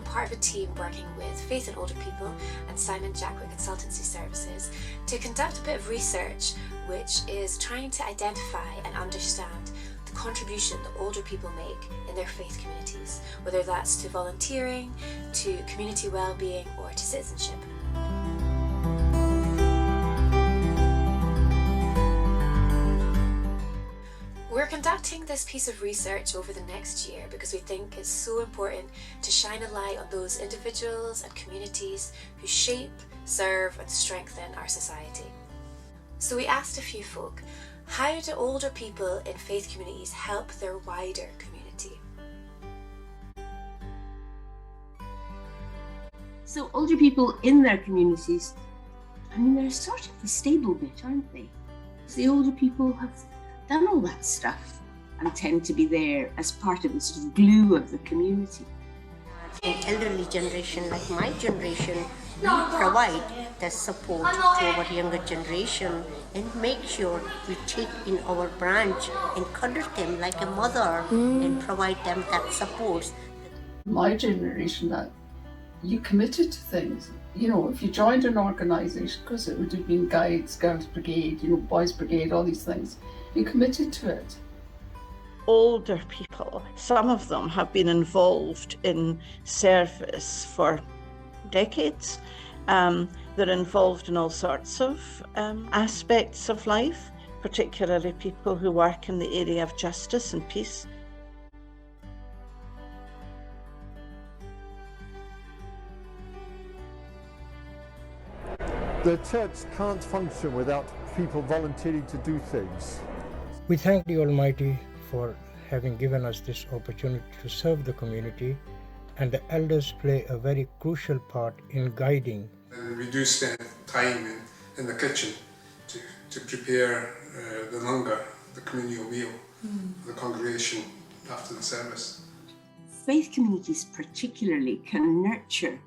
I'm part of a team working with Faith and Older People and Simon Jaquet Consultancy Services to conduct a bit of research which is trying to identify and understand the contribution that older people make in their faith communities, whether that's to volunteering, to community well-being or to citizenship. We're conducting this piece of research over the next year because we think it's so important to shine a light on those individuals and communities who shape, serve and strengthen our society. So we asked a few folk, how do older people in faith communities help their wider community? So older people in their communities, I mean, they're sort of the stable bit, aren't they? Because the older people have done all that stuff and tend to be there as part of the sort of glue of the community. An elderly generation like my generation, we provide the support to our younger generation and make sure we take in our branch and cuddle them like a mother and provide them that support. My generation, that you committed to things. You know, if you joined an organisation, because it would have been Guides, Girls Brigade, you know, Boys Brigade, all these things, you committed to it. Older people, some of them have been involved in service for decades. They're involved in all sorts of aspects of life, particularly people who work in the area of justice and peace. The church can't function without people volunteering to do things. We thank the Almighty for having given us this opportunity to serve the community, and the elders play a very crucial part in guiding. And we do spend time in the kitchen to prepare the nunga, the communal meal, for the congregation after the service. Faith communities particularly can nurture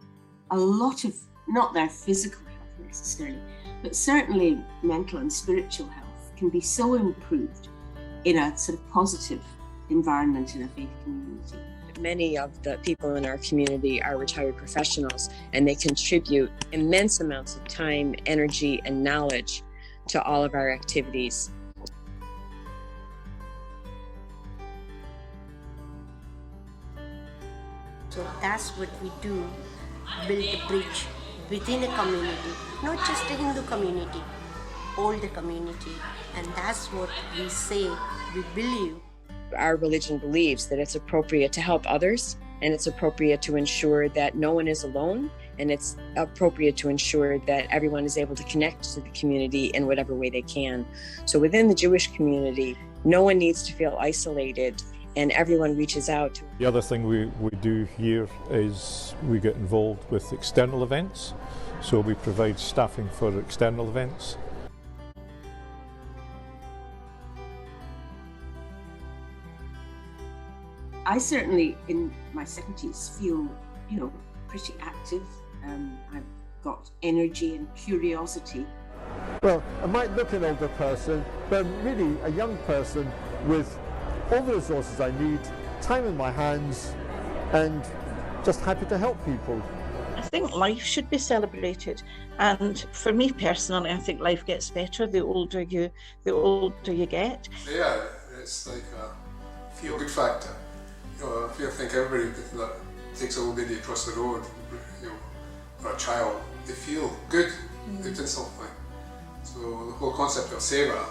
a lot of, not their physical health necessarily, but certainly mental and spiritual health can be so improved in a sort of positive environment in a faith community. Many of the people in our community are retired professionals, and they contribute immense amounts of time, energy, and knowledge to all of our activities. So that's what we do, build a bridge within a community, not just a Hindu community, all the community. And that's what we say, we believe. Our religion believes that it's appropriate to help others, and it's appropriate to ensure that no one is alone, and it's appropriate to ensure that everyone is able to connect to the community in whatever way they can. So within the Jewish community, no one needs to feel isolated, and everyone reaches out. The other thing we do here is we get involved with external events. So we provide staffing for external events. I certainly, in my 70s, feel, you know, pretty active. I've got energy and curiosity. Well, I might look an older person, but I'm really a young person with all the resources I need, time in my hands, and just happy to help people. I think life should be celebrated, and for me personally, I think life gets better the older you get. Yeah, it's like a feel-good factor. You know, I think everybody that takes a old lady across the road, you know, or a child, they feel good. They've done something. So the whole concept of seva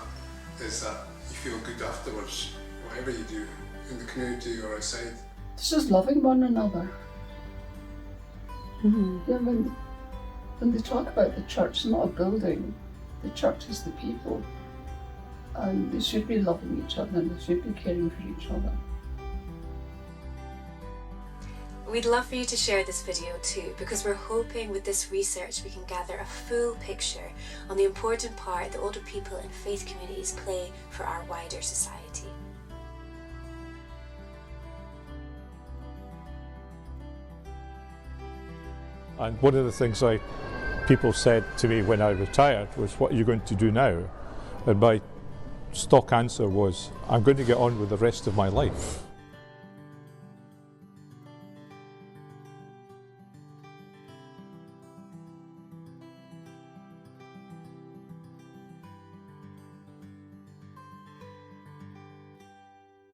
is that you feel good afterwards, whatever you do in the community or outside. It's just loving one another. Yeah, when they talk about the church, it's not a building. The church is the people. And they should be loving each other, and they should be caring for each other. We'd love for you to share this video too, because we're hoping with this research we can gather a full picture on the important part that older people in faith communities play for our wider society. And one of the things people said to me when I retired was, what are you going to do now? And my stock answer was, I'm going to get on with the rest of my life.